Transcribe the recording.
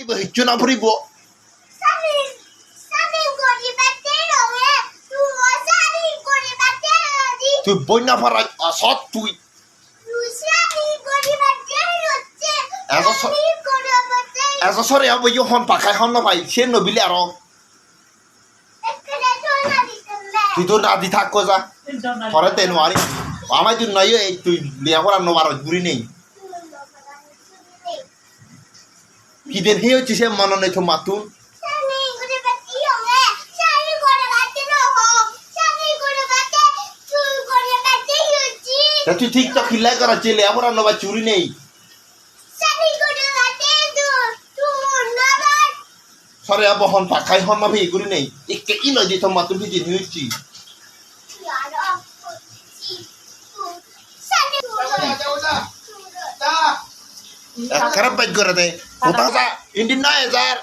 Hiccu na puri bo. তুই বন্যা ফারাজ অসৎ তুই এজসরে হব ইউ হন পাখাই হন ভাই সে নবিলে আর তুই তো নাদি থাক যা পরে তে নোয়ারি আমার তুই নয় এই তুই লিয়া করার নোবার বুড়ি নেই কি দেন হে হচ্ছে সে মন নেই তো মাতুন তুই ঠিক তো খিলাই করা চেলে আমার নোবা চুরি নেই সরে আব হন পাখাই হন না ভাই গুরি নেই একে ই নয় দিত মাতুন ভিজি নিউচি খারাপ বাইক করে দে কোথা যা ইন্ডিন না এজার